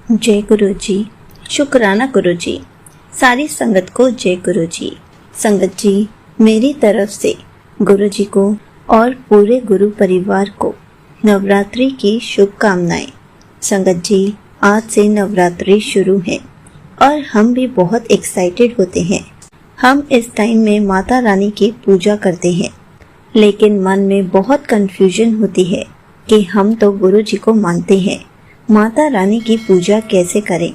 जय गुरु जी। शुक्राना गुरु जी। सारी संगत को जय गुरु जी। संगत जी, मेरी तरफ से गुरु जी को और पूरे गुरु परिवार को नवरात्रि की शुभकामनाएं। संगत जी, आज से नवरात्रि शुरू है और हम भी बहुत एक्साइटेड होते हैं। हम इस टाइम में माता रानी की पूजा करते हैं, लेकिन मन में बहुत कंफ्यूजन होती है कि हम तो गुरु जी को मानते हैं, माता रानी की पूजा कैसे करें।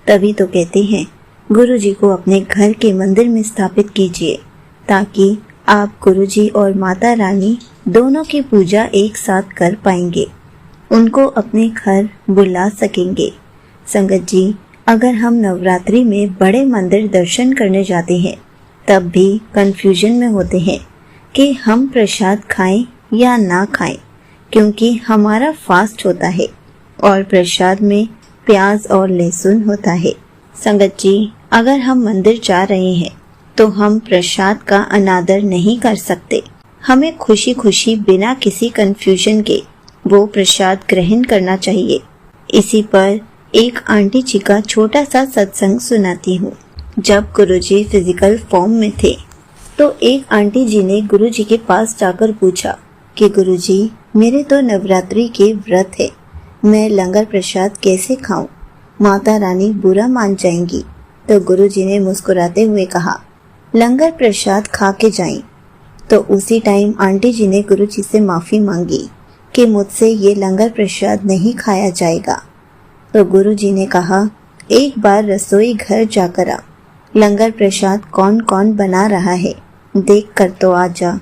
तभी तो कहते हैं गुरु जी को अपने घर के मंदिर में स्थापित कीजिए, ताकि आप गुरु जी और माता रानी दोनों की पूजा एक साथ कर पाएंगे, उनको अपने घर बुला सकेंगे। संगत जी, अगर हम नवरात्रि में बड़े मंदिर दर्शन करने जाते हैं, तब भी कंफ्यूजन में होते हैं कि हम प्रसाद खाएं या ना खाएं, क्योंकि हमारा फास्ट होता है और प्रसाद में प्याज और लहसुन होता है। संगत जी, अगर हम मंदिर जा रहे हैं तो हम प्रसाद का अनादर नहीं कर सकते। हमें खुशी खुशी बिना किसी कंफ्यूजन के वो प्रसाद ग्रहण करना चाहिए। इसी पर एक आंटी जी का छोटा सा सत्संग सुनाती हूँ। जब गुरुजी फिजिकल फॉर्म में थे तो एक आंटी जी ने गुरुजी के पास जाकर पूछा कि गुरुजी, मेरे तो नवरात्रि के व्रत है, मैं लंगर प्रसाद कैसे खाऊं? माता रानी बुरा मान जाएंगी। तो गुरुजी ने मुस्कुराते हुए कहा, लंगर प्रसाद खा के जाएं। तो उसी टाइम आंटी जी ने गुरुजी से माफी मांगी कि मुझसे ये लंगर प्रसाद नहीं खाया जाएगा। तो गुरुजी ने कहा, एक बार रसोई घर जाकर आ, लंगर प्रसाद कौन कौन बना रहा है देख कर तो आ जा।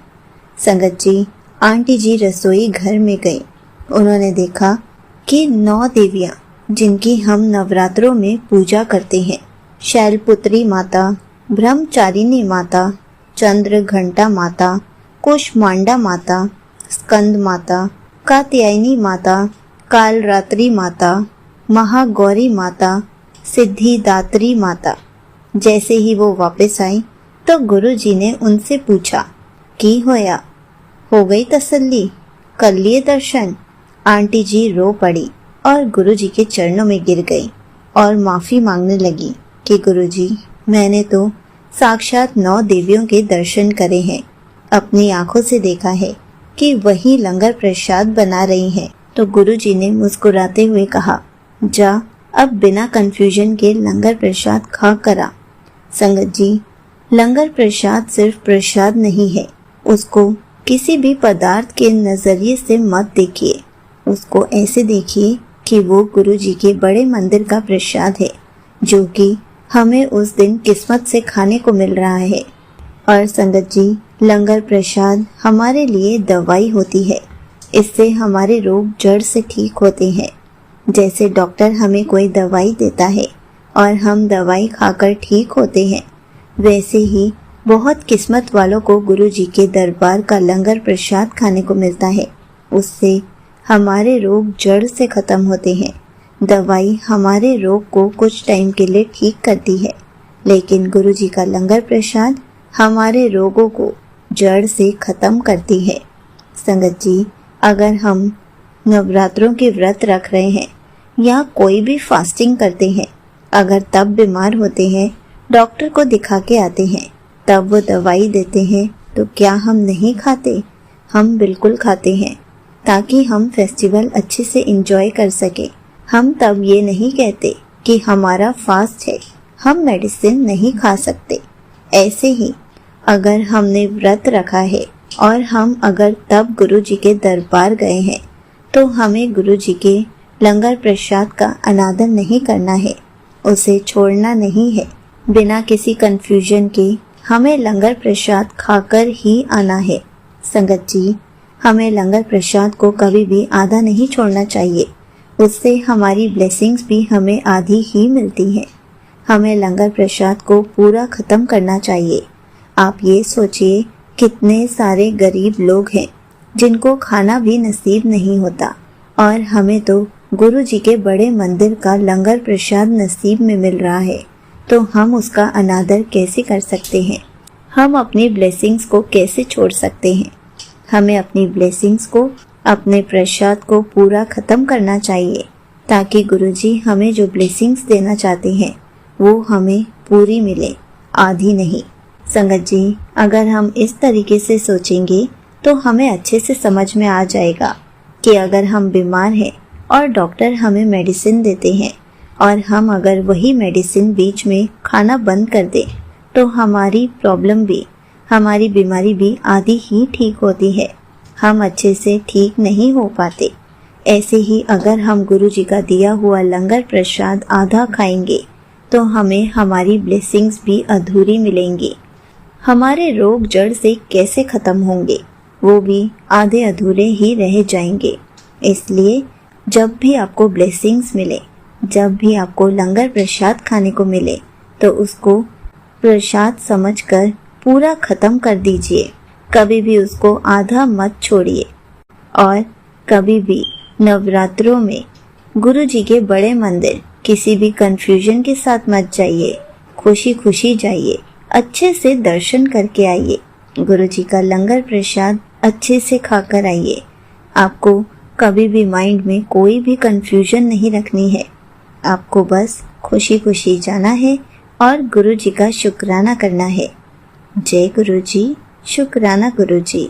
संगत जी, आंटी जी रसोई घर में गई। उन्होंने देखा कि 9 देवियां जिनकी हम नवरात्रों में पूजा करते हैं, शैलपुत्री माता, ब्रह्मचारिणी माता, चंद्र घंटा माता, कुष्मांडा माता, स्कंद माता, कात्यायनी माता, कालरात्रि माता, महागौरी माता, सिद्धिदात्री माता। जैसे ही वो वापस आई तो गुरुजी ने उनसे पूछा, की होया, हो गई तसल्ली, कर लिए दर्शन? आंटी जी रो पड़ी और गुरुजी के चरणों में गिर गई और माफी मांगने लगी कि गुरुजी, मैंने तो साक्षात 9 देवियों के दर्शन करे हैं, अपनी आंखों से देखा है कि वही लंगर प्रसाद बना रही हैं। तो गुरुजी ने मुस्कुराते हुए कहा, जा अब बिना कंफ्यूजन के लंगर प्रसाद खा कर आ। संगत जी, लंगर प्रसाद सिर्फ प्रसाद नहीं है, उसको किसी भी पदार्थ के नजरिए से मत देखिए। उसको ऐसे देखिए कि वो गुरु जी के बड़े मंदिर का प्रसाद है, जो कि हमें उस दिन किस्मत से खाने को मिल रहा है। और संगत जी, लंगर प्रसाद हमारे लिए दवाई होती है, इससे हमारे रोग जड़ से ठीक होते हैं। जैसे डॉक्टर हमें कोई दवाई देता है और हम दवाई खाकर ठीक होते हैं, वैसे ही बहुत किस्मत वालों को गुरु जी के दरबार का लंगर प्रसाद खाने को मिलता है। उससे हमारे रोग जड़ से खत्म होते हैं। दवाई हमारे रोग को कुछ टाइम के लिए ठीक करती है, लेकिन गुरु जी का लंगर प्रसाद हमारे रोगों को जड़ से खत्म करती है। संगत जी, अगर हम नवरात्रों के व्रत रख रहे हैं या कोई भी फास्टिंग करते हैं, अगर तब बीमार होते हैं, डॉक्टर को दिखा के आते हैं, तब वो दवाई देते हैं, तो क्या हम नहीं खाते? हम बिल्कुल खाते हैं, ताकि हम फेस्टिवल अच्छे से एंजॉय कर सके। हम तब ये नहीं कहते कि हमारा फास्ट है, हम मेडिसिन नहीं खा सकते। ऐसे ही अगर हमने व्रत रखा है और हम अगर तब गुरु जी के दरबार गए हैं, तो हमें गुरु जी के लंगर प्रसाद का अनादर नहीं करना है, उसे छोड़ना नहीं है। बिना किसी कंफ्यूजन के हमें लंगर प्रसाद खाकर ही आना है। संगत जी, हमें लंगर प्रसाद को कभी भी आधा नहीं छोड़ना चाहिए, उससे हमारी ब्लेसिंग्स भी हमें आधी ही मिलती हैं। हमें लंगर प्रसाद को पूरा खत्म करना चाहिए। आप ये सोचिए, कितने सारे गरीब लोग हैं जिनको खाना भी नसीब नहीं होता, और हमें तो गुरु जी के बड़े मंदिर का लंगर प्रसाद नसीब में मिल रहा है, तो हम उसका अनादर कैसे कर सकते हैं? हम अपनी ब्लेसिंग्स को कैसे छोड़ सकते हैं? हमें अपनी ब्लेसिंग्स को, अपने प्रसाद को पूरा खत्म करना चाहिए। ताकि गुरुजी हमें जो ब्लेसिंग्स देना चाहते हैं वो हमें पूरी मिले, आधी नहीं। संगत जी, अगर हम इस तरीके से सोचेंगे तो हमें अच्छे से समझ में आ जाएगा कि अगर हम बीमार हैं और डॉक्टर हमें मेडिसिन देते हैं और हम अगर वही मेडिसिन बीच में खाना बंद कर दें तो हमारी प्रॉब्लम भी, हमारी बीमारी भी आधी ही ठीक होती है, हम अच्छे से ठीक नहीं हो पाते। ऐसे ही अगर हम गुरुजी का दिया हुआ लंगर प्रसाद आधा खाएंगे तो हमें हमारी ब्लेसिंग्स भी अधूरी मिलेंगी। हमारे रोग जड़ से कैसे खत्म होंगे वो भी आधे अधूरे ही रह जाएंगे। इसलिए जब भी आपको ब्लेसिंग्स मिले, जब भी आपको लंगर प्रसाद खाने को मिले तो उसको प्रसाद समझकर पूरा खत्म कर दीजिए। कभी भी उसको आधा मत छोड़िए और कभी भी नवरात्रों में गुरुजी के बड़े मंदिर किसी भी कंफ्यूजन के साथ मत जाइए, खुशी खुशी जाइए, अच्छे से दर्शन करके आइए, गुरुजी का लंगर प्रसाद अच्छे से खाकर आइए। आपको कभी भी माइंड में कोई भी कंफ्यूजन नहीं रखनी है, आपको बस खुशी खुशी जाना है और गुरुजी का शुक्राना करना है। जय गुरुजी, शुक्राना गुरुजी।